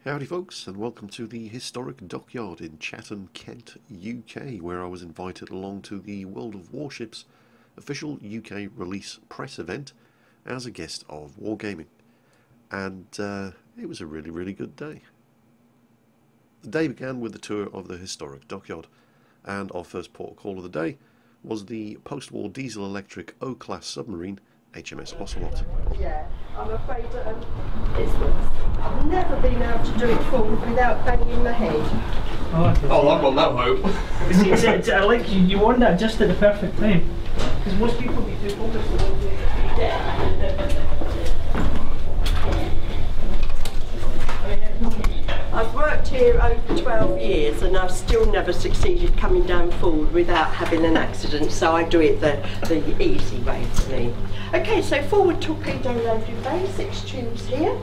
Howdy folks, and welcome to the Historic Dockyard in Chatham, Kent, UK, where I was invited along to the World of Warships official UK release press event as a guest of Wargaming. And it was a really good day. The day began with the tour of the Historic Dockyard, and our first port of call of the day was the post-war diesel-electric O-class submarine HMS Ocelot. Yeah, I'm afraid that I've never been able to do it forward without banging my head. Oh, I've got no hope. it's like you want that just at the perfect time. Because most people get too focused on I've worked here over 12 years and I've still never succeeded coming down forward without having an accident, so I do it the easy way to me. Okay, so forward torpedo loading bay, 6 tubes here,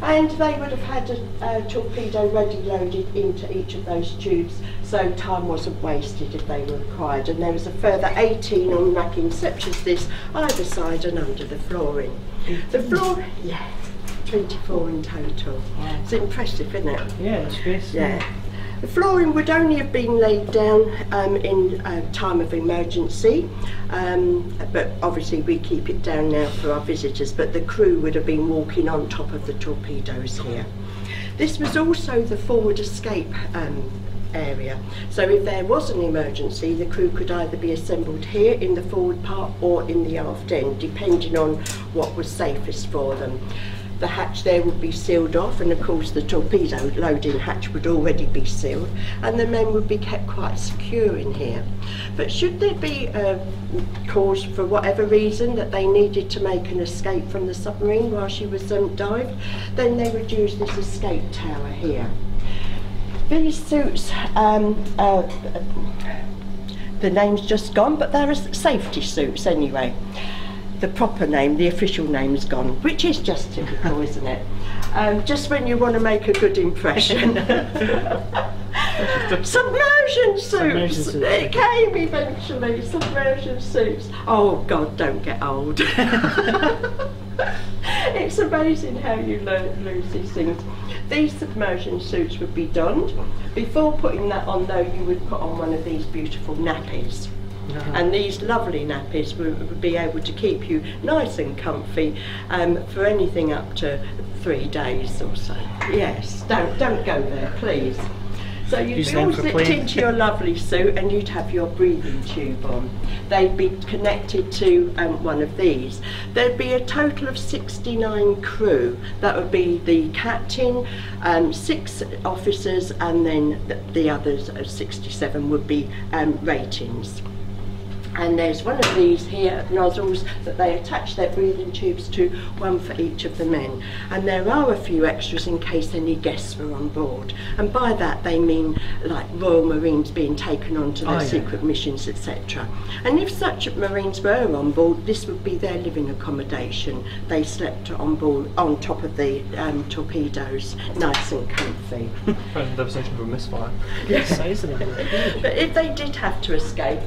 and they would have had a torpedo ready loaded into each of those tubes, so time wasn't wasted if they were required, and there was a further 18 on racking such as this either side and under the flooring. The floor, yeah, 24 in total. Wow. It's impressive, isn't it? Yeah, it's space. Yeah. The flooring would only have been laid down in time of emergency, but obviously we keep it down now for our visitors, but the crew would have been walking on top of the torpedoes here. This was also the forward escape area, so if there was an emergency the crew could either be assembled here in the forward part or in the aft end, depending on what was safest for them. The hatch there would be sealed off, and of course the torpedo loading hatch would already be sealed, and the men would be kept quite secure in here. But should there be a cause for whatever reason that they needed to make an escape from the submarine while she was dived, then they would use this escape tower here. These suits, the name's just gone, but they're safety suits anyway. The proper name, the official name's gone, which is just typical, isn't it? Just when you want to make a good impression. Submersion suits! It came eventually, submersion suits. Oh God, don't get old. It's amazing how you lose these things. These submersion suits would be donned. Before putting that on though, you would put on one of these beautiful nappies. And these lovely nappies would be able to keep you nice and comfy for anything up to 3 days or so. Yes, don't go there, please. So you'd be all zipped into your lovely suit and you'd have your breathing tube on. They'd be connected to one of these. There'd be a total of 69 crew. That would be the captain, 6 officers, and then the others, 67, would be ratings. And there's one of these here, nozzles, that they attach their breathing tubes to, one for each of the men. And there are a few extras in case any guests were on board. And by that they mean like Royal Marines being taken on to their secret missions, etc. And if such Marines were on board, this would be their living accommodation. They slept on board, on top of the torpedoes, nice and comfy. Devastation of a misfire. Yes. But if they did have to escape,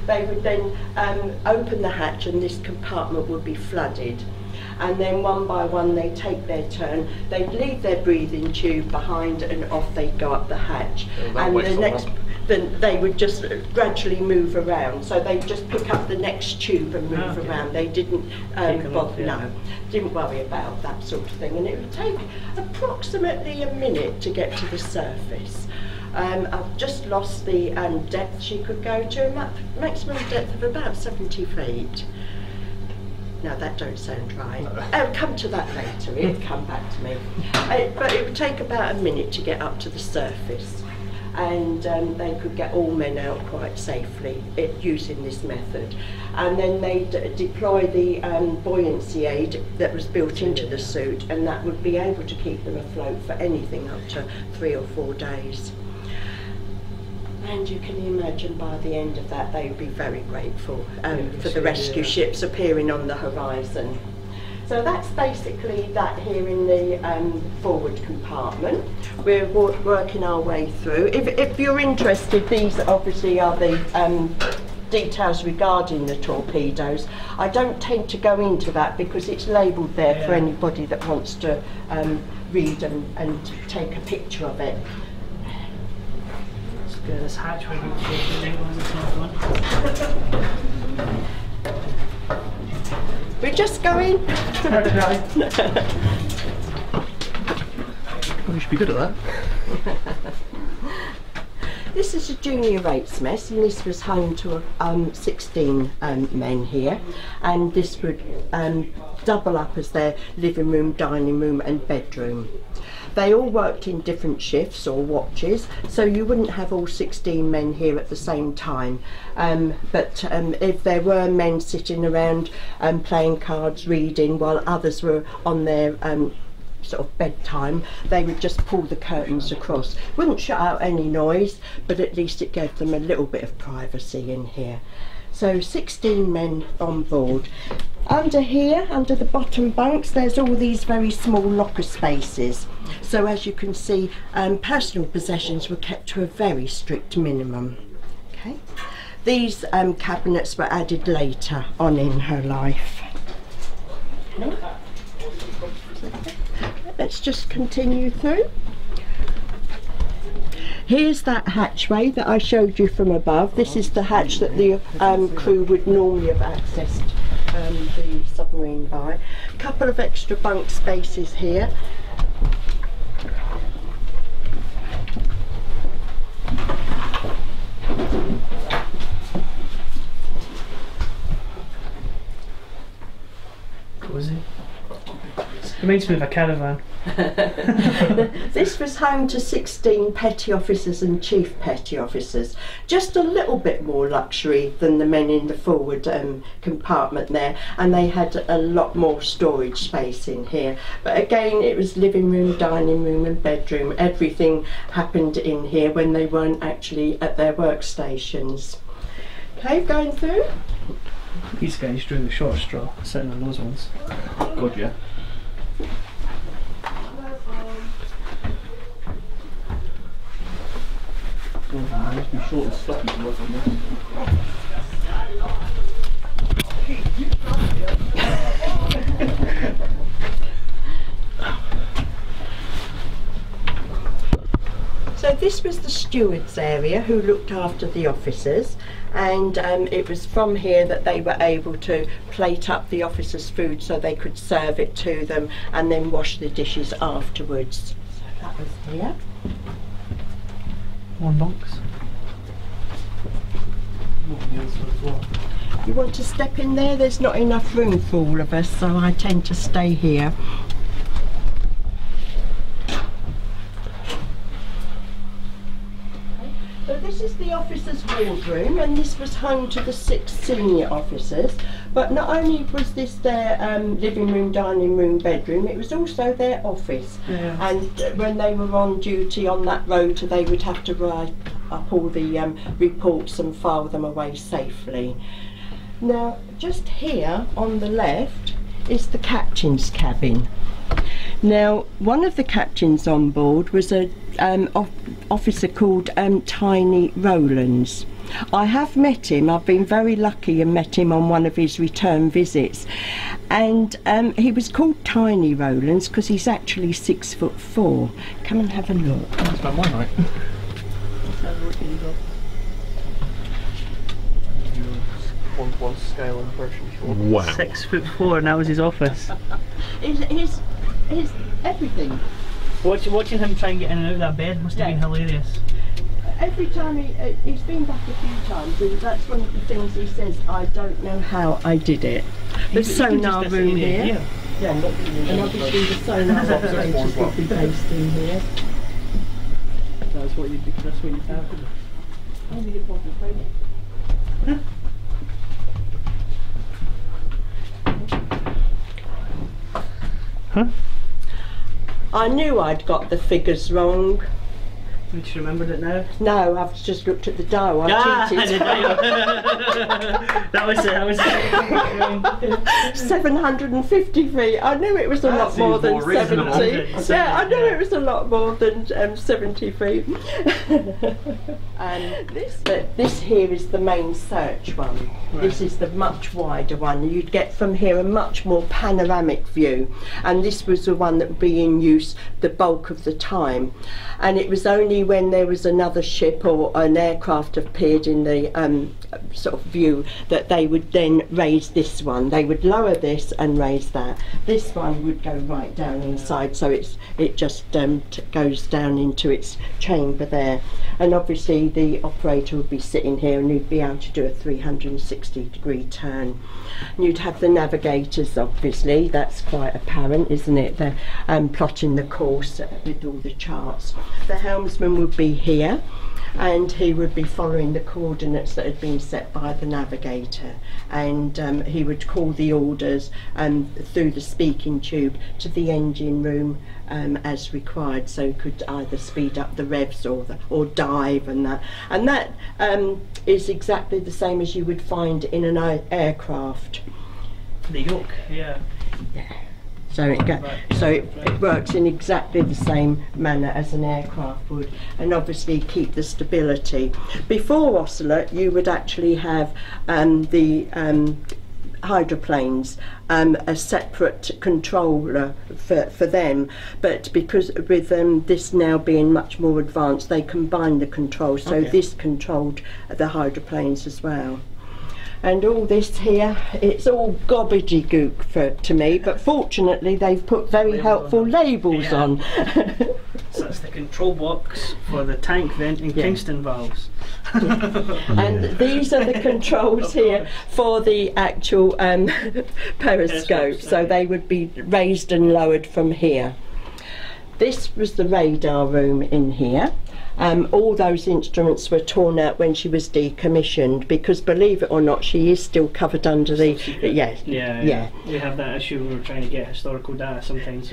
they would then open the hatch and this compartment would be flooded, and then one by one they take their turn, they'd leave their breathing tube behind and off they'd go up the hatch, and then they would just gradually move around, so they'd just pick up the next tube and move around. They didn't didn't worry about that sort of thing, and it would take approximately a minute to get to the surface. I've just lost the depth she could go to, maximum depth of about 70 feet. No, that don't sound right. I'll come to that later, it'll come back to me. But it would take about a minute to get up to the surface, and they could get all men out quite safely using this method. And then they'd deploy the buoyancy aid that was built into the suit, and that would be able to keep them afloat for anything up to 3 or 4 days. And you can imagine by the end of that they would be very grateful for the rescue ships appearing on the horizon. So that's basically that here in the forward compartment. We're working our way through. If you're interested, these obviously are the details regarding the torpedoes. I don't tend to go into that because it's labelled there for anybody that wants to read and take a picture of it. Let's go to this hatchway. It's not one. We're just going. Oh, you should be good at that. This is a junior rates mess, and this was home to 16 men here, and this would double up as their living room, dining room and bedroom. They all worked in different shifts or watches, so you wouldn't have all 16 men here at the same time. But if there were men sitting around playing cards, reading, while others were on their sort of bedtime, they would just pull the curtains across. Wouldn't shut out any noise, but at least it gave them a little bit of privacy in here. So 16 men on board. Under here, under the bottom bunks, there's all these very small locker spaces. So as you can see, personal possessions were kept to a very strict minimum. Okay. These cabinets were added later on in her life. Okay. Let's just continue through. Here's that hatchway that I showed you from above. This is the hatch that the crew would normally have accessed the submarine by. A couple of extra bunk spaces here. Cozy. Reminds me of a caravan. This was home to 16 petty officers and chief petty officers. Just a little bit more luxury than the men in the forward compartment there, and they had a lot more storage space in here. But again, it was living room, dining room and bedroom. Everything happened in here when they weren't actually at their workstations. Okay, going through. These guys drew the short straw, sitting on those ones. God, yeah. Oh, must be short and stocky to work on this. So this was the steward's area who looked after the officers, and it was from here that they were able to plate up the officers' food so they could serve it to them and then wash the dishes afterwards. So that was here. More bunks. You want to step in there? There's not enough room for all of us, so I tend to stay here. So this is the officers' wardroom, and this was home to the 6 senior officers. But not only was this their living room, dining room, bedroom, it was also their office. Yeah. And when they were on duty on that rota, they would have to write up all the reports and file them away safely. Now, just here on the left is the captain's cabin. Now, one of the captains on board was a officer called Tiny Rowlands. I have met him. I've been very lucky and met him on one of his return visits, and he was called Tiny Rowlands because he's actually 6'4". Come and have a look. That's about my height. One scale impression short. Wow. 6'4", and that was his office. His everything. Watching him try and get in and out of that bed must have been hilarious. Every time he's been back a few times, and that's one of the things he says, I don't know how I did it. The sonar room here. Yeah. And obviously the sonar operators would be based in here. That's what you'd have. Huh? I knew I'd got the figures wrong. You just remembered it now? No, I've just looked at the dial. I cheated. that was 750 feet. I knew it was a lot more than 70. Yeah, I knew it was a lot more than 70 feet. This here is the main search one. Right. This is the much wider one. You'd get from here a much more panoramic view, and this was the one that would be in use the bulk of the time. And it was only when there was another ship or an aircraft appeared in the sort of view that they would then raise this one. They would lower this and raise that. This one would go right down inside, so it just goes down into its chamber there. And obviously the operator would be sitting here and you'd be able to do a 360-degree turn. And you'd have the navigators, obviously, that's quite apparent, isn't it? They're plotting the course with all the charts. The helmsman would be here, and he would be following the coordinates that had been set by the navigator, and he would call the orders through the speaking tube to the engine room as required, so he could either speed up the revs or dive, and that is exactly the same as you would find in an aircraft. The yoke, yeah. So it works in exactly the same manner as an aircraft would, and obviously keep the stability. Before Ocelot, you would actually have the hydroplanes, a separate controller for them, but because with this now being much more advanced, they combine the controls, so this controlled the hydroplanes as well. And all this here, it's all gobbledygook to me, but fortunately they've put very helpful labels on. So that's the control box for the tank vent and Kingston valves. And these are the controls here for the actual periscope, so they would be raised and lowered from here. This was the radar room in here. All those instruments were torn out when she was decommissioned, because believe it or not, she is still covered under the yeah. We have that issue when we're trying to get historical data sometimes.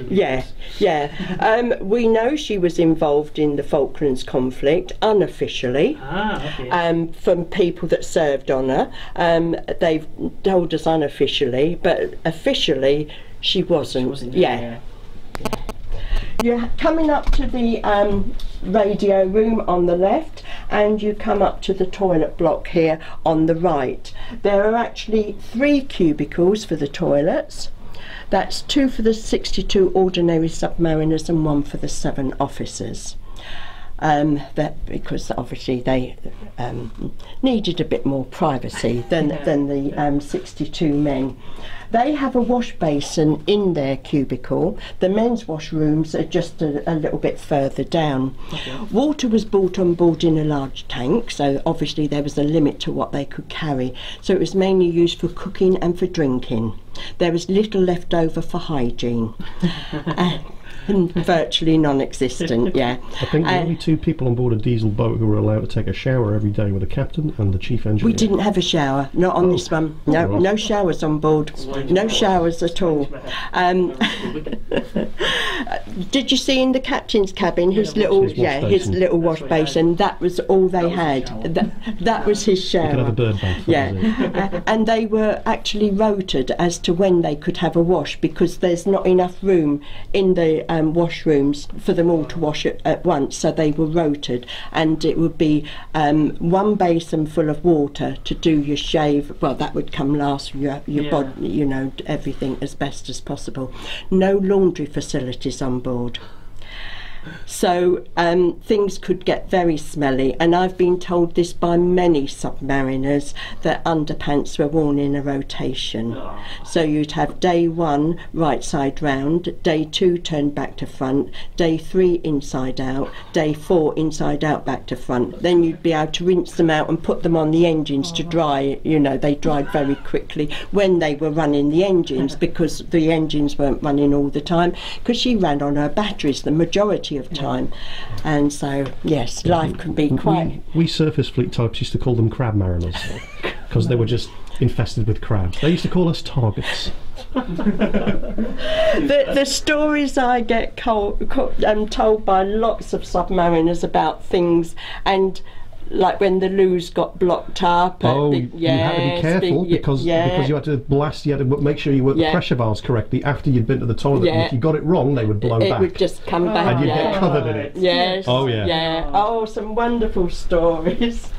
We know she was involved in the Falklands conflict unofficially. From people that served on her. They've told us unofficially, but officially she wasn't. You're coming up to the radio room on the left, and you come up to the toilet block here on the right. There are actually 3 cubicles for the toilets. That's 2 for the 62 ordinary submariners and 1 for the 7 officers. Because obviously they needed a bit more privacy than the 62 men. They have a wash basin in their cubicle. The men's washrooms are just a little bit further down. Water was brought on board in a large tank, so obviously there was a limit to what they could carry. So it was mainly used for cooking and for drinking. There was little left over for hygiene. Virtually non-existent, I think the only 2 people on board a diesel boat who were allowed to take a shower every day were the captain and the chief engineer. We didn't have a shower, not on this one. No, no showers on board. No showers at all. Did you see in the captain's cabin his little wash basin? That was all they had. That was his shower. You could have a bird bath. And they were actually rotated as to when they could have a wash, because there's not enough room in the washrooms for them all to wash at once, so they were rotated, and it would be 1 basin full of water to do your shave. Well, that would come last, your body, everything as best as possible. No laundry facilities on board. So things could get very smelly, and I've been told this by many submariners that underpants were worn in a rotation. So you'd have day 1 right side round, day 2 turned back to front, day 3 inside out, day 4 inside out back to front. Then you'd be able to rinse them out and put them on the engines to dry. They dried very quickly when they were running the engines, because the engines weren't running all the time, because she ran on her batteries the majority of time. And so yes, life can be quite... We surface fleet types used to call them crab mariners because they were just infested with crabs. They used to call us targets. The stories I get told by lots of submariners about things, and like when the loos got blocked up. Oh, you had to be careful because you had to blast. You had to make sure you worked the pressure valves correctly after you'd been to the toilet. And if you got it wrong, they would blow back. It would just come back, and you'd get covered in it. Yes. Oh yeah. Yeah. Oh, some wonderful stories.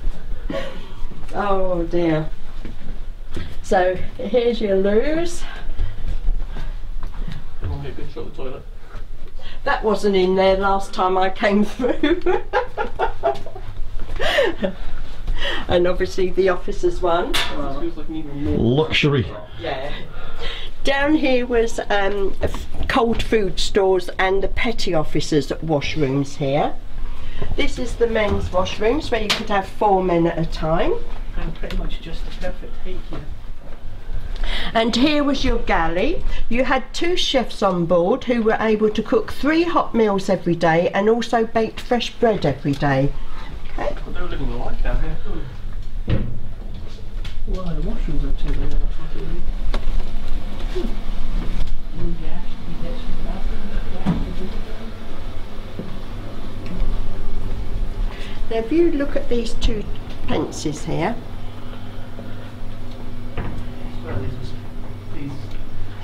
Oh dear. So here's your loos. Get a good shot of the toilet. That wasn't in there last time I came through. And obviously the officers' one. Wow. Feels like an even more Luxury. Yeah. Down here was cold food stores and the petty officers' washrooms here. This is the men's washrooms where you could have 4 men at a time. And pretty much just the perfect height here. And here was your galley. You had 2 chefs on board who were able to cook 3 hot meals every day and also baked fresh bread every day. Okay. Well, they were living the life down here. Well, the washrooms are too big. Now if you look at these 2 pences here.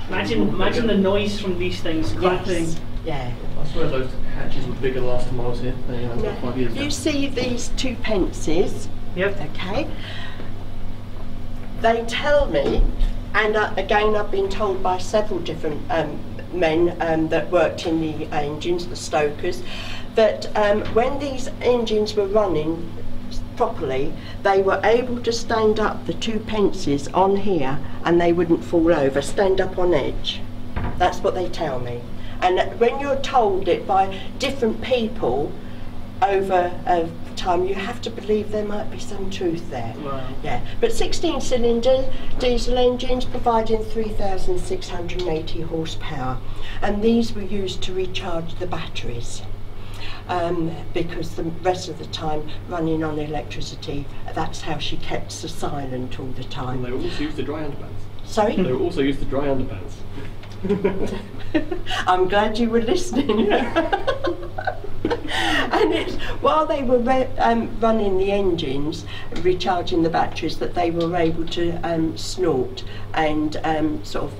Imagine the noise from these things clapping. Yes. Yeah. I swear those hatches were bigger the last time I was here. They were about 5 years ago. You see these 2 pences. Yep. Okay. They tell me, and again I've been told by several different men that worked in the engines, the stokers, that when these engines were running properly, they were able to stand up the 2 pences on here and they wouldn't fall over, stand up on edge. That's what they tell me. And when you're told it by different people over time, you have to believe there might be some truth there. Wow. Yeah, but 16-cylinder diesel engines providing 3,680 horsepower, and these were used to recharge the batteries. Because the rest of the time running on electricity, that's how she kept so silent all the time. And they also used the dry underpants. Sorry? They were also used the dry underpants. I'm glad you were listening. And it's while they were running the engines, recharging the batteries, that they were able to snort and sort of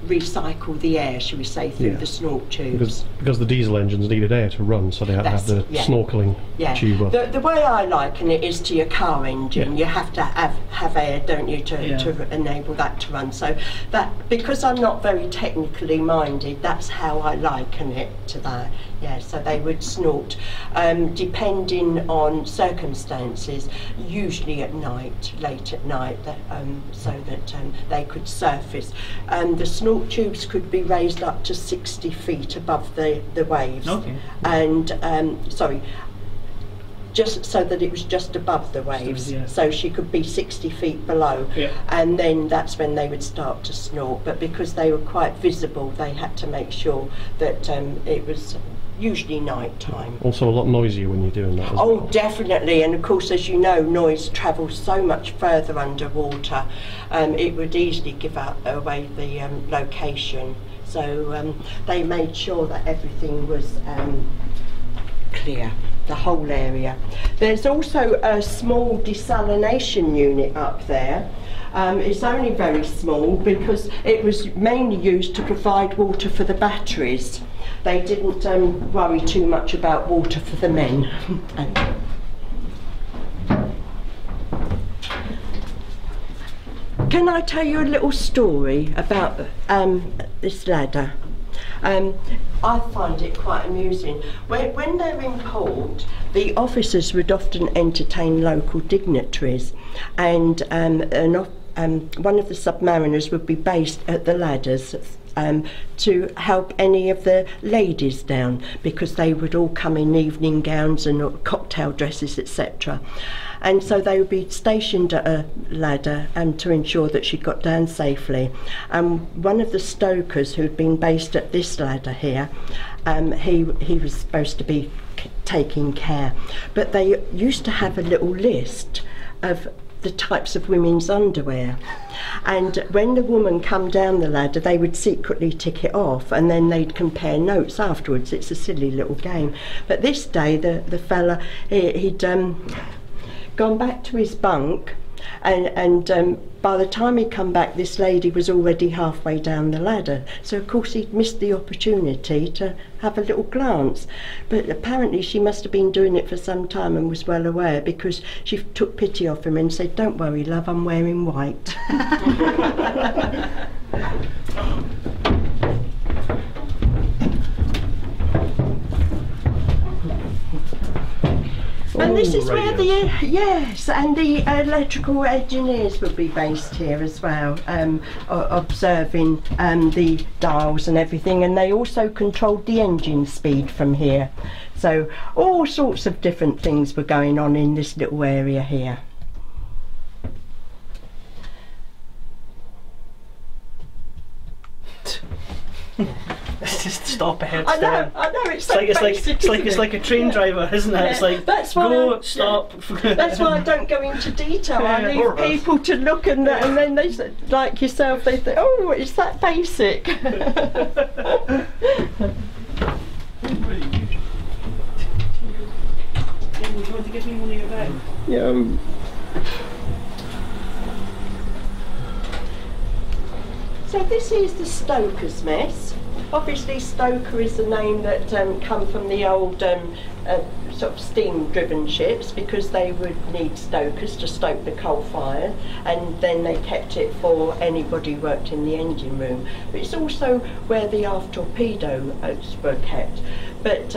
recycle the air, shall we say, through the snort tubes. Because the diesel engines needed air to run, so they had to have the snorkelling tube up. The way I liken it is to your car engine. You have to have air, don't you, to enable that to run. So that, because I'm not very technically minded, that's how I liken it to that. Yeah, so they would snort, depending on circumstances, usually at night, late at night, so that they could surface. The snort tubes could be raised up to 60 feet above the waves. Okay. And, just so that it was just above the waves, so she could be 60 feet below, and then that's when they would start to snort. But because they were quite visible, they had to make sure that it was usually night time. Also a lot noisier when you're doing that as well. Definitely, and of course, as you know, noise travels so much further underwater, it would easily give away the location. So they made sure that everything was clear, the whole area. There's also a small desalination unit up there. It's only very small because it was mainly used to provide water for the batteries. They didn't worry too much about water for the men. Can I tell you a little story about this ladder? I find it quite amusing. When they're in port, the officers would often entertain local dignitaries, and one of the submariners would be based at the ladders to help any of the ladies down, because they would all come in evening gowns and cocktail dresses, etc. And so they would be stationed at a ladder to ensure that she got down safely. One of the stokers who'd been based at this ladder here, he was supposed to be taking care, but they used to have a little list of the types of women's underwear. And when the woman come down the ladder, they would secretly tick it off, and then they'd compare notes afterwards. It's a silly little game. But this day, the fella, he'd gone back to his bunk, and by the time he'd come back, this lady was already halfway down the ladder. So of course he'd missed the opportunity to have a little glance. But apparently she must have been doing it for some time and was well aware, because she took pity off him and said, "Don't worry, love, I'm wearing white." And this is where the electrical engineers would be based here as well, observing the dials and everything, and they also controlled the engine speed from here. So all sorts of different things were going on in this little area here. Just stop ahead. I know, it's like a train driver, isn't it? Yeah, it's like that's why go, stop. That's why I don't go into detail. I leave people to look, and then they, like yourself, they think, "Oh, it's that basic." Do you want to give me one of your bags? Yeah. So this is the stoker's mess. Obviously stoker is a name that come from the old sort of steam-driven ships, because they would need stokers to stoke the coal fire, and then they kept it for anybody who worked in the engine room. But it's also where the aft torpedoes were kept. But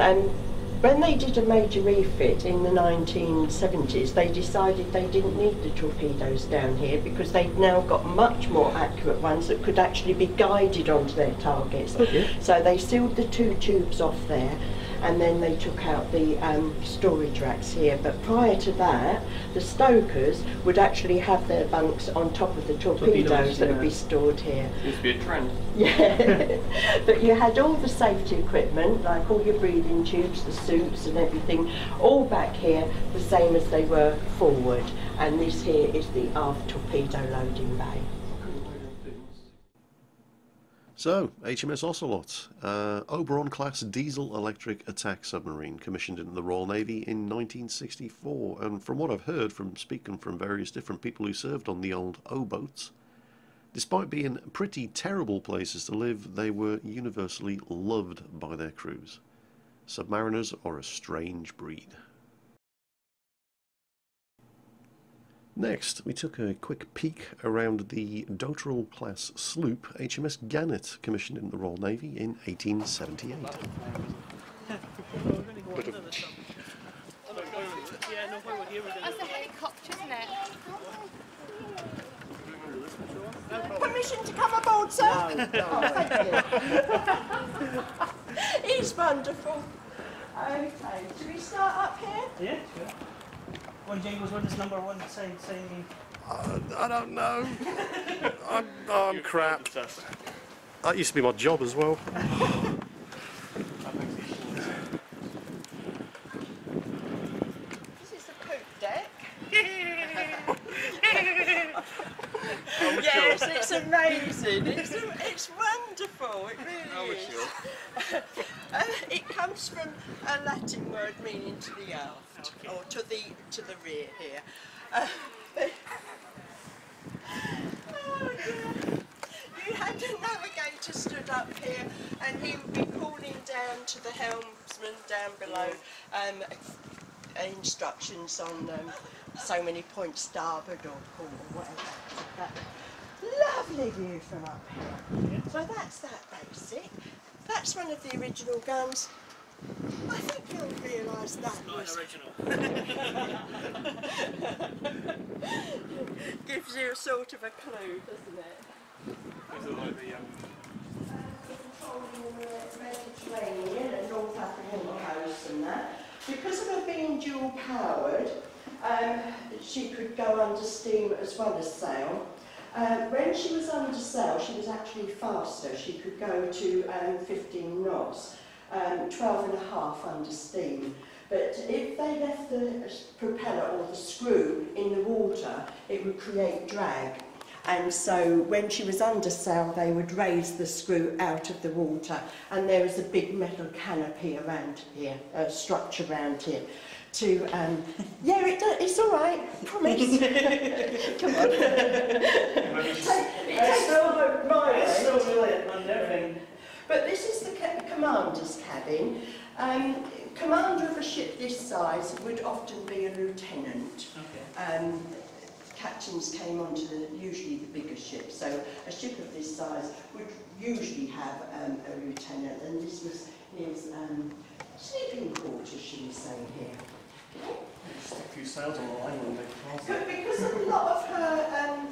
when they did a major refit in the 1970s, they decided they didn't need the torpedoes down here, because they've now got much more accurate ones that could actually be guided onto their targets. Okay. So they sealed the two tubes off there, and then they took out the storage racks here. But prior to that, the stokers would actually have their bunks on top of the torpedoes that would be stored here. Used to be a trend. Yeah, but you had all the safety equipment, like all your breathing tubes, the suits and everything, all back here, the same as they were forward. And this here is the aft torpedo loading bay. So, HMS Ocelot, Oberon class diesel electric attack submarine, commissioned in the Royal Navy in 1964. And from what I've heard from speaking from various different people who served on the old O-boats, despite being pretty terrible places to live, they were universally loved by their crews. Submariners are a strange breed. Next, we took a quick peek around the Dotterel class sloop HMS Gannet, commissioned in the Royal Navy in 1878. That's a helicopter, isn't it? Permission to come aboard, sir? No. Oh, thank you. It's wonderful. Okay, should we start up here? Yeah, sure. One Jingles, what is number one saying? I don't know. I'm crap. That used to be my job as well. This is the poop deck. Yes, it's amazing. It's wonderful. It really is. It comes from a Latin word meaning to the aft, or to the rear here. Oh dear. You had a navigator stood up here, and he would be calling down to the helmsman down below instructions on so many points starboard or port or whatever. Lovely view from up here. So that's that basic. That's one of the original guns. I think you'll realise that was original. gives you a sort of a clue, doesn't it? Controlling the Mediterranean and North African coast and that. Because of her being dual powered, she could go under steam as well as sail. When she was under sail, she was actually faster. She could go to 15 knots, 12 and a half under steam. But if they left the propeller or the screw in the water, it would create drag. And so when she was under sail, they would raise the screw out of the water, and there was a big metal canopy around here, structure around here. To yeah, it's all right, promise. Come on. It's still brilliant and everything. But this is the commander's cabin. Commander of a ship this size would often be a lieutenant. Okay. Captains came onto usually the bigger ships, so a ship of this size would usually have a lieutenant, and this was his sleeping quarters, shall we say, here. Just a few sails on the line when they Because a lot of her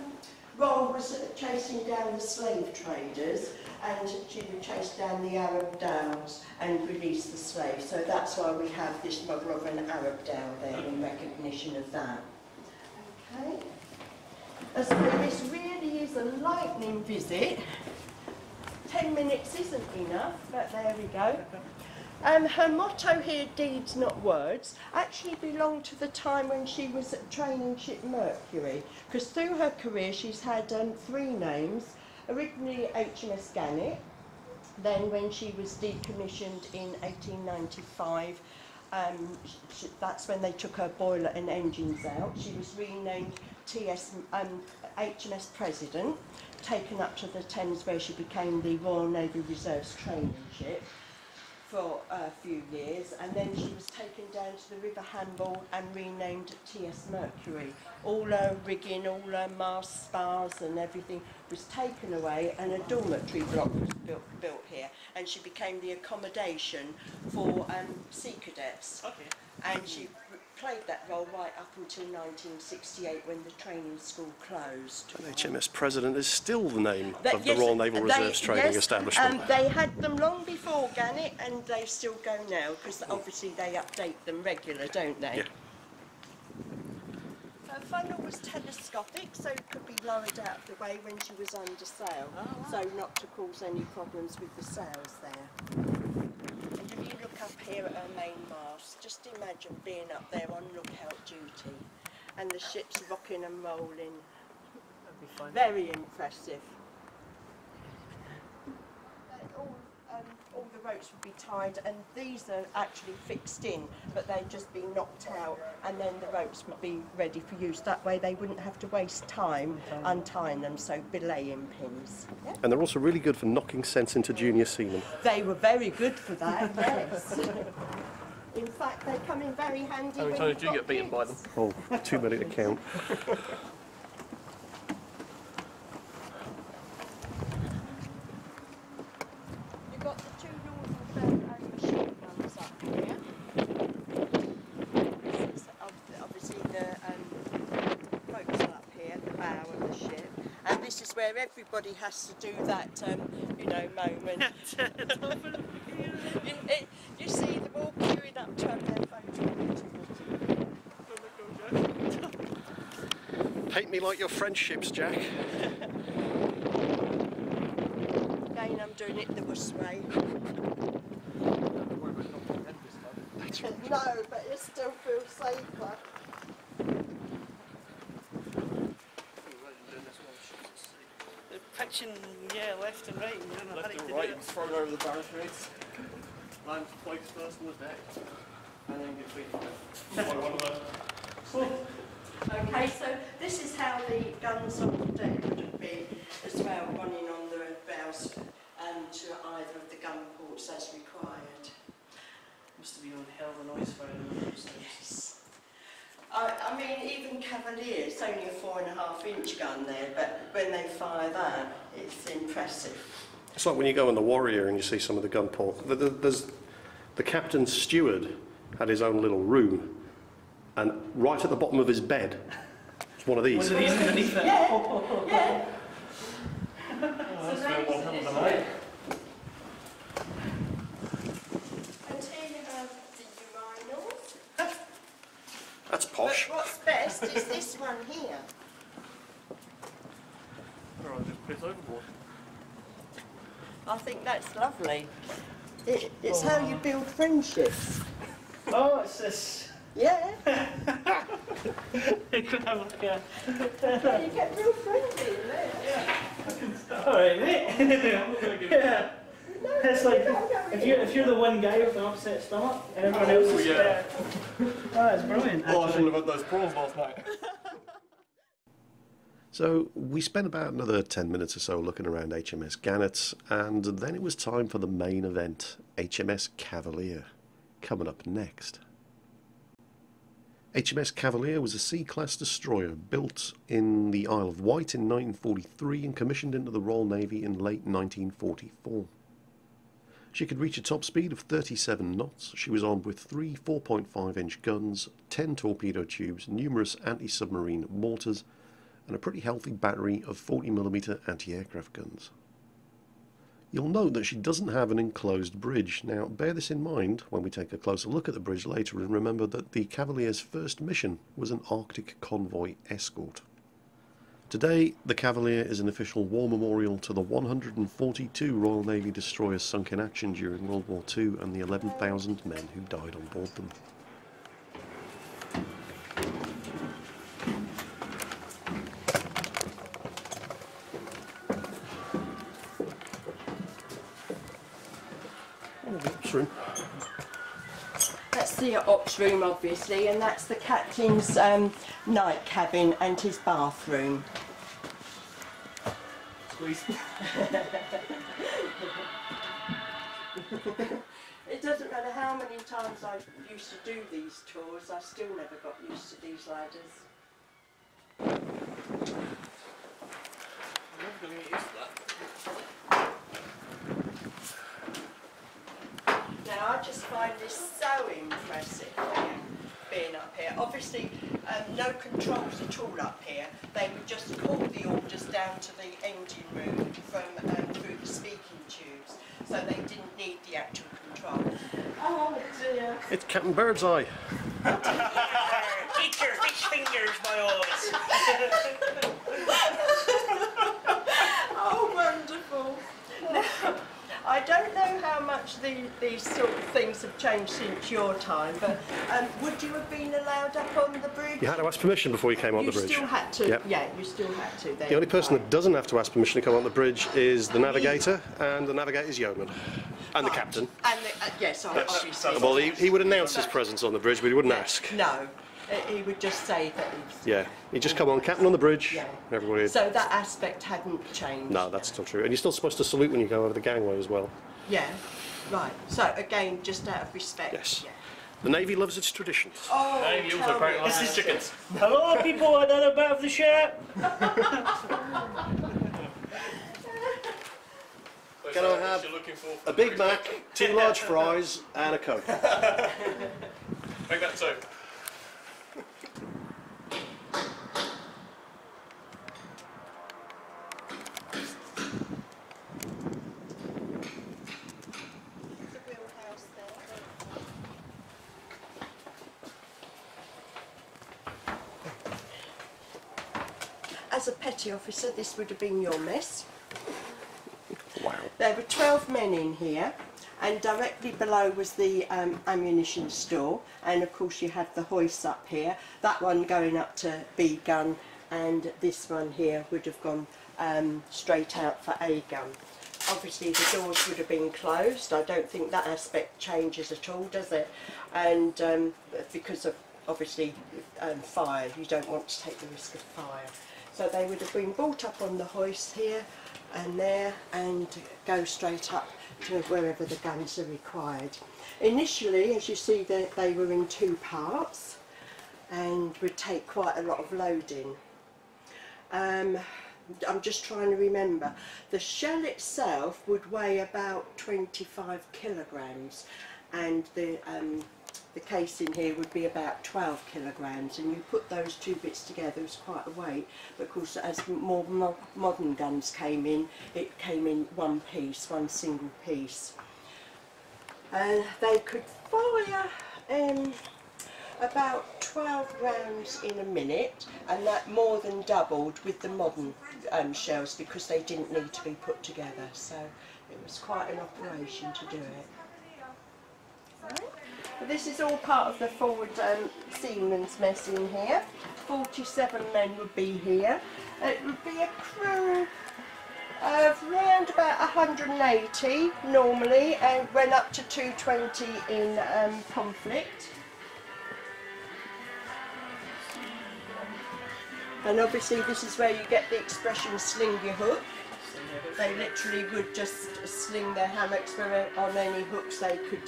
role was chasing down the slave traders, and she would chase down the Arab dhows and release the slaves. So that's why we have this model of an Arab dhow there in recognition of that. Okay. So this really is a lightning visit. 10 minutes isn't enough, but there we go. Her motto here, deeds not words, actually belonged to the time when she was at training ship Mercury, because through her career she's had 3 names. Originally HMS Gannet, then when she was decommissioned in 1895, that's when they took her boiler and engines out. She was renamed HMS President, taken up to the Thames where she became the Royal Navy Reserve's training ship for a few years, and then she was taken down to the River Hamble and renamed TS Mercury. All her rigging, all her mast spars and everything was taken away, and a dormitory block was built here, and she became the accommodation for sea cadets. Okay. And she played that role right up until 1968 when the training school closed. HMS President is still the name of the Royal Naval Reserve's training establishment. They had them long before Gannet, and they still go now, because obviously they update them regular, don't they? Yeah. Her funnel was telescopic, so it could be lowered out of the way when she was under sail, so not to cause any problems with the sails there. And if you look up here at her main mast, just imagine being up there on lookout duty, and the ship's rocking and rolling. That'd be fun. Very impressive. All the ropes would be tied, and these are actually fixed in, but they'd just be knocked out, and then the ropes would be ready for use. That way they wouldn't have to waste time untying them, so belaying pins. Yeah? And they're also really good for knocking sense into junior seamen. They were very good for that, yes. In fact, they come in very handy. How many times do you get beaten by them? Oh, too many to count. Where everybody has to do that, you know, moment. you see them all queuing up to have their photo. Paint me like your French ships, Jack. Again, I'm doing it the Wuss way. No, but it still feels safer. Pitching, yeah, left and right. You don't know left how and to right, do it. thrown over the barricades. Land floats first on the deck, and then get beaten. Okay, so this is how the guns on the deck would be as well, running on the bows to either of the gun ports as required. Must have been on hell of a noise firing those things. Yes. I mean, even Cavalier, it's only a 4.5-inch gun there, but when they fire that, it's impressive. It's like when you go on the Warrior and you see some of the gun port. There's the captain's steward had his own little room, and right at the bottom of his bed was one of these. One of these underneath it. Yeah, yeah. Oh, that's very well done tonight. And here you have the urinals. That's posh. But what's best is this one here. Or I'll just piss overboard. I think that's lovely. It's how you build friendships. Oh, it's this. Yeah. You could have like a... You get real friendly in there. Yeah. Alright, mate. Yeah. It's like, if you're the one guy with an upset stomach, and everyone else is there. Oh, that's brilliant. Oh, I shouldn't have had those prawns last night. So we spent about another 10 minutes or so looking around HMS Gannet, and then it was time for the main event, HMS Cavalier, coming up next. HMS Cavalier was a C-class destroyer built in the Isle of Wight in 1943 and commissioned into the Royal Navy in late 1944. She could reach a top speed of 37 knots. She was armed with 3 4.5-inch guns, 10 torpedo tubes, numerous anti-submarine mortars, and a pretty healthy battery of 40mm anti-aircraft guns. You'll note that she doesn't have an enclosed bridge. Now, bear this in mind when we take a closer look at the bridge later, and remember that the Cavalier's first mission was an Arctic convoy escort. Today, the Cavalier is an official war memorial to the 142 Royal Navy destroyers sunk in action during World War II and the 11,000 men who died on board them. Room. That's the ops room, obviously, and that's the captain's night cabin and his bathroom. Squeeze. It doesn't matter how many times I used to do these tours, I still never got used to these ladders. I'm never going to get used to that. Now, I just find this so impressive here, being up here. Obviously, no controls at all up here. They would just call the orders down to the engine room from through the speaking tubes, so they didn't need the actual control. Oh dear! It's Captain Birdseye. Eat your fish fingers, my boys. Oh, wonderful! Now, I don't know how much these sort of things have changed since your time, but would you have been allowed up on the bridge? You had to ask permission before you came on the bridge. You still had to, Yep. yeah, you still had to. Then. The only person that doesn't have to ask permission to come on the bridge is the navigator, and the navigator's yeoman, and the captain. And the, yes, obviously. Well, he would announce his presence on the bridge, but he wouldn't ask. No, he would just say that he's... Yeah, he'd just come on, captain on the bridge, Yeah. everybody... So that aspect hadn't changed? No, that's still true. And you're still supposed to salute when you go over the gangway as well. Yeah, right. So again, just out of respect. Yes. Yeah. The Navy loves its traditions. Oh, Navy also apparently likes his chickens. Hello, people, another bit of the ship. Can I have a Big Mac, 2 large fries, and a Coke? Make that 2. As a petty officer, this would have been your mess. Wow. There were 12 men in here, and directly below was the ammunition store, and of course you had the hoist up here, that one going up to B gun, and this one here would have gone straight out for A gun. Obviously the doors would have been closed. I don't think that aspect changes at all, does it? And because of obviously fire, you don't want to take the risk of fire. So they would have been brought up on the hoist here and there and go straight up to wherever the guns are required. Initially, as you see, they were in 2 parts and would take quite a lot of loading. I'm just trying to remember. The shell itself would weigh about 25 kilograms, and the casing here would be about 12 kilograms, and you put those 2 bits together, it's quite a weight. But of course, as more modern guns came in, it came in one piece, one single piece. And they could fire about 12 rounds in a minute, and that more than doubled with the modern shells, because they didn't need to be put together, so it was quite an operation to do it. Right. this is all part of the forward seaman's mess in here. 47 men would be here. It would be a crew of around about 180 normally, and went up to 220 in conflict. And obviously this is where you get the expression sling your hook. They literally would just sling their hammocks on any hooks they could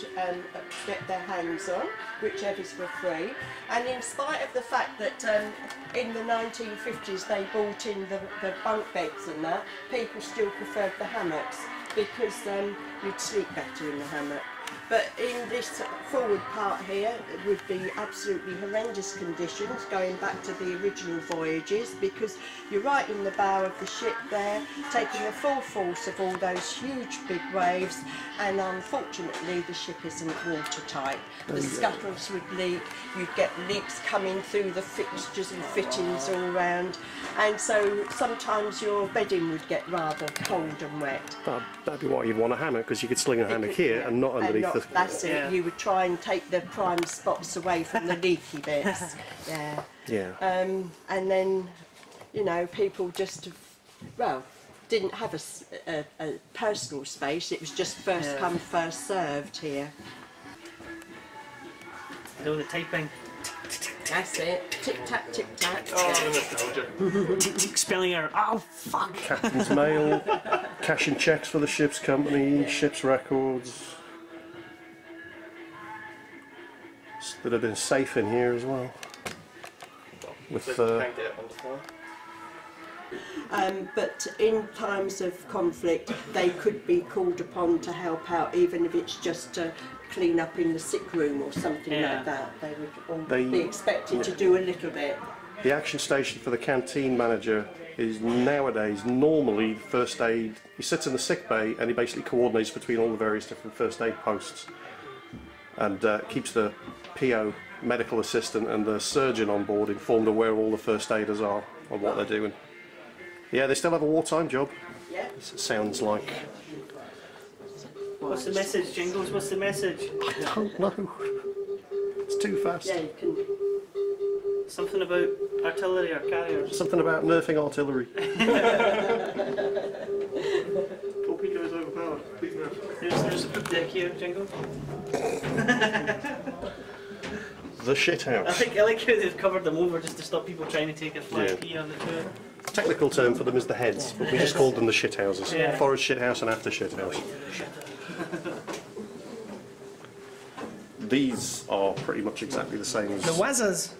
get their hands on, whichever's were free. And in spite of the fact that in the 1950s they brought in the bunk beds and that, people still preferred the hammocks because you'd sleep better in the hammock. But in this forward part here, it would be absolutely horrendous conditions going back to the original voyages, because you're right in the bow of the ship there, taking the full force of all those huge big waves, and unfortunately the ship isn't watertight. The scuttles would leak, you'd get leaks coming through the fixtures and fittings all round, and so sometimes your bedding would get rather cold and wet. That'd be why you'd want a hammock, because you could sling a hammock here and not underneath the... That's it. Yeah. You would try and take the prime spots away from the leaky bits. Yeah. Yeah. And then, you know, people just, well, didn't have a personal space. It was just first come, first served here. Do the typing. That's it. Tick tack, tick tack. Oh, tick tick spelling error. Oh fuck. Captain's mail, cashing checks for the ship's company, ship's records. There'd have been a safe in here as well. With but in times of conflict, they could be called upon to help out, even if it's just to clean up in the sick room or something like that. They would all be expected to do a little bit. The action station for the canteen manager is nowadays normally first aid. He sits in the sick bay and he basically coordinates between all the various different first aid posts, and keeps the PO, medical assistant, and the surgeon on board informed of where all the first aiders are and what they're doing. Yeah, they still have a wartime job. Yeah. It sounds like. What's the message, Jingles? What's the message? I don't know. It's too fast. Yeah, you can. Something about artillery or carriers. Something about nerfing artillery. Torpedoes overpowered. Please no. There's a poop deck here, Jingles. The shit house. I like how they've covered them over just to stop people trying to take a flat pee on the tour. Technical term for them is the heads, but we just called them the shit houses. Yeah. Forward shit house and after shit house. These are pretty much exactly the same as... The Wazzers!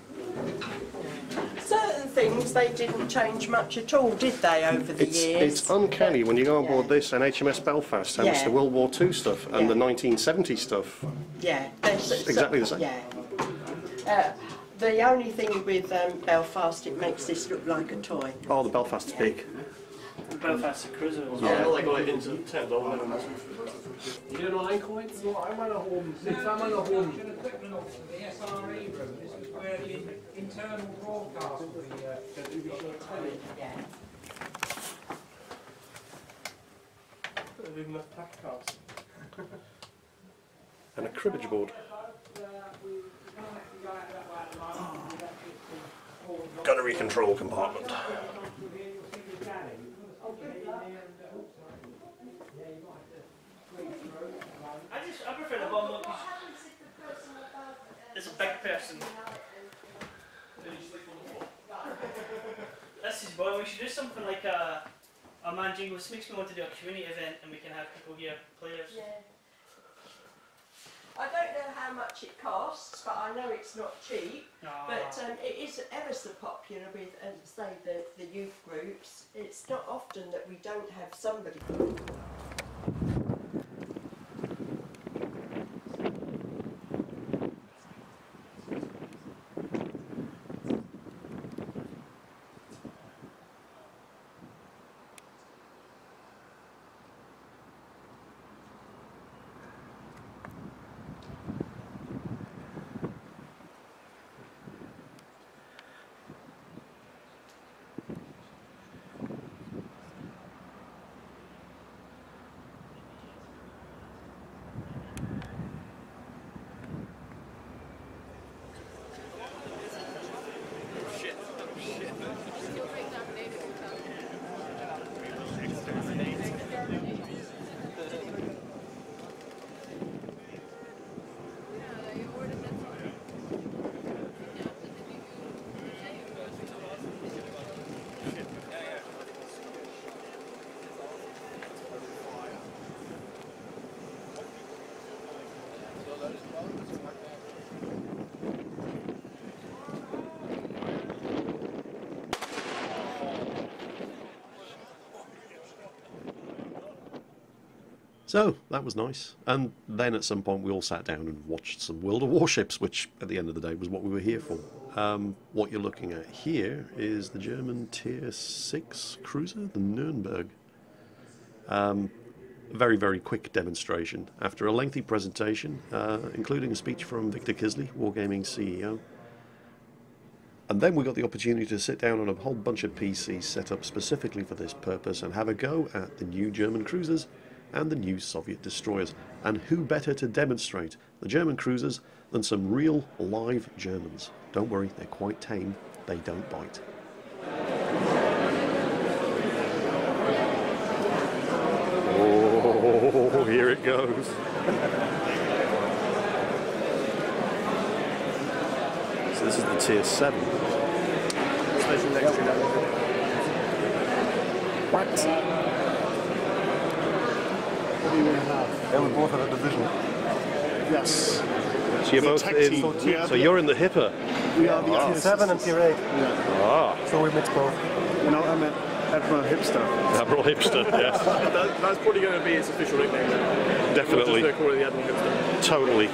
Certain things they didn't change much at all, did they, over the years? It's uncanny when you go on board this and HMS Belfast, and it's the World War II stuff and the 1970 stuff. Yeah. Exactly the same. Yeah. The only thing with Belfast, it makes this look like a toy. Oh, the Belfast is big. Belfast is a cruiser as well. Yeah, like going into $10. You doing online coins? No, I'm on a home. I'm on a home. Equipment off the SRE room. This is where the internal broadcast will be. Even the pack cards. And a cribbage board. Gunnery control compartment. I prefer the bomb look. It's a big person. This is boy. We should do something like a man jingle. This makes me want to do a community event, and we can have people here, players. Yeah. I don't know how much it costs, but I know it's not cheap. But it is ever so popular with, say, the youth groups. It's not often that we don't have somebody. So that was nice. And then at some point we all sat down and watched some World of Warships, which at the end of the day was what we were here for. What you're looking at here is the German Tier 6 cruiser, the Nürnberg. Very, very quick demonstration. After a lengthy presentation, including a speech from Victor Kisley, Wargaming CEO. And then we got the opportunity to sit down on a whole bunch of PCs set up specifically for this purpose and have a go at the new German cruisers and the new Soviet destroyers. And who better to demonstrate the German cruisers than some real live Germans? Don't worry, they're quite tame, they don't bite. Oh, here it goes. So this is the Tier 7. What? What do you have? Yeah, we both have a division. Yes. So you're both in, so you're in the Hipper. We are the Tier 7 and Tier 8. Yeah. Ah. So we mix both. You know, I'm an Admiral Hipster. Admiral Hipster, yes. That's probably going to be its official nickname then. Definitely. We'll just call it the Admiral Hipster. Totally.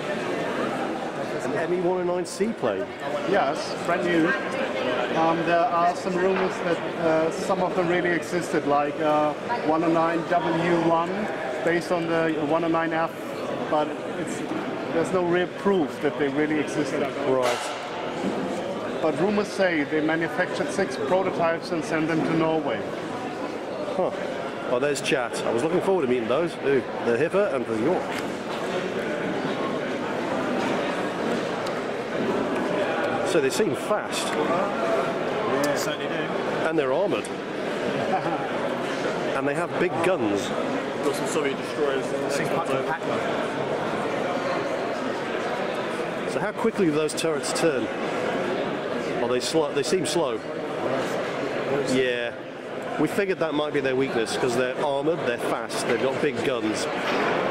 An ME-109 seaplane? Yes, brand new. There are some rumors that some of them really existed, like 109W1 based on the 109F, but there's no real proof that they really existed. Right. But rumors say they manufactured 6 prototypes and sent them to Norway. Huh. Oh, there's chat. I was looking forward to meeting those. Ooh, the Hipper and the York. So they seem fast. Yeah, certainly do. And they're armoured. And they have big guns. Got some Soviet destroyers. So how quickly do those turrets turn? Are they slow? They seem slow. Yeah. We figured that might be their weakness because they're armoured, they're fast, they've got big guns.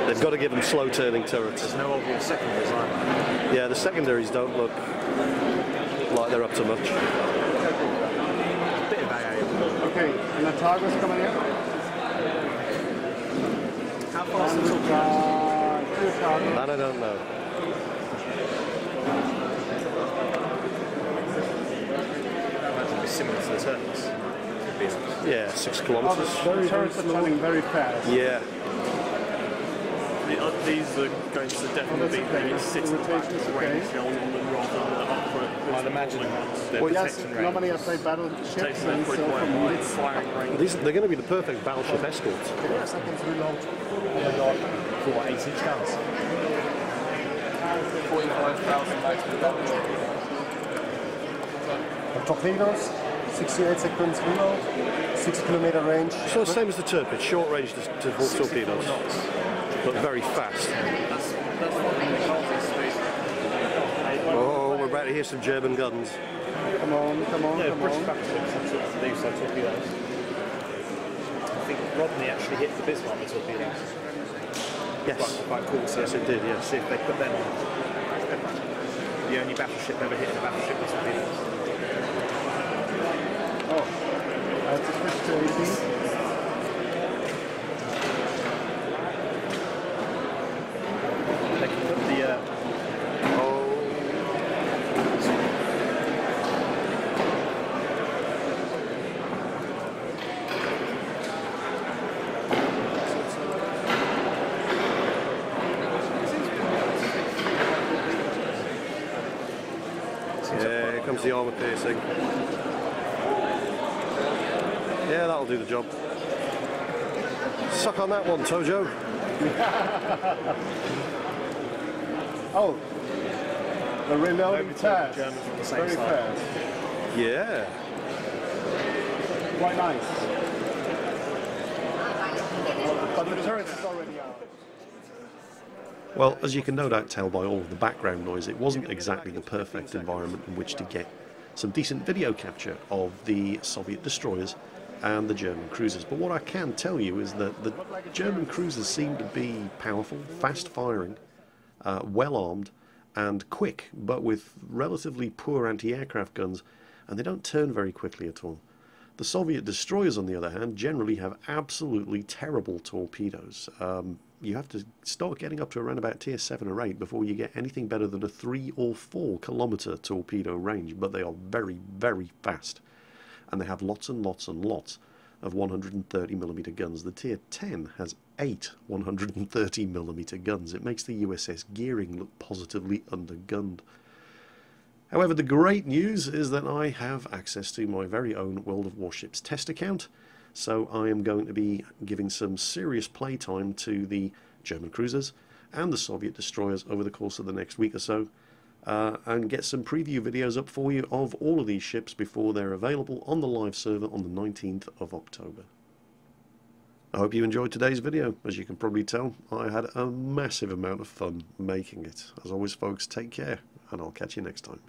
They've got to give them slow turning turrets. There's no obvious secondaries, either. Yeah, the secondaries don't look like they're up to much. Bit of AA. Okay, and the Targo's coming in. How fast is it? That I don't know. That'd be similar to the turrets. Yeah, 6 kilometres. The turrets are turning very fast. Yeah. These are going to definitely be maybe 6 rotations, okay. I'd imagine Well, yes, normally I play battleships and so from it's firing range. They're going to be the perfect battleship escorts. yes, I can reload. For what, 8-inch guns? 45,000 likes per battleship. Torpedoes, 68 seconds reload, 6 kilometer range. So the same as the Tirpitz, short range to torpedoes, but very fast. Oh, we're about to hear some German guns. Come on, come on, Yeah, come British on. battleships do so torpedoes. I think Rodney actually hit the Bismarck with torpedoes. Yes. Quite cool. So Yes, it did, yes. see if they put them on. The only battleship ever hit a battleship with torpedoes. Oh, that's a switch to 18. They can put the Yeah, here comes the armour piercing. Yeah, that'll do the job. Suck on that one, Tojo. Oh, the reloading fast. Germans on the same Very side. fast. Yeah. Quite nice. But the turret is already out. Well, as you can no doubt tell by all of the background noise, it wasn't exactly the perfect environment in which to get some decent video capture of the Soviet destroyers and the German cruisers. But what I can tell you is that the German cruisers seem to be powerful, fast-firing, well-armed and quick, but with relatively poor anti-aircraft guns, and they don't turn very quickly at all. The Soviet destroyers, on the other hand, generally have absolutely terrible torpedoes. You have to start getting up to around about tier 7 or 8 before you get anything better than a 3 or 4 kilometre torpedo range, but they are very, very fast. And they have lots and lots and lots of 130mm guns. The tier 10 has 8 130mm guns. It makes the USS Gearing look positively undergunned. However, the great news is that I have access to my very own World of Warships test account, so I am going to be giving some serious playtime to the German cruisers and the Soviet destroyers over the course of the next week or so, and get some preview videos up for you of all of these ships before they're available on the live server on the 19th of October. I hope you enjoyed today's video. As you can probably tell, I had a massive amount of fun making it. As always, folks, take care, and I'll catch you next time.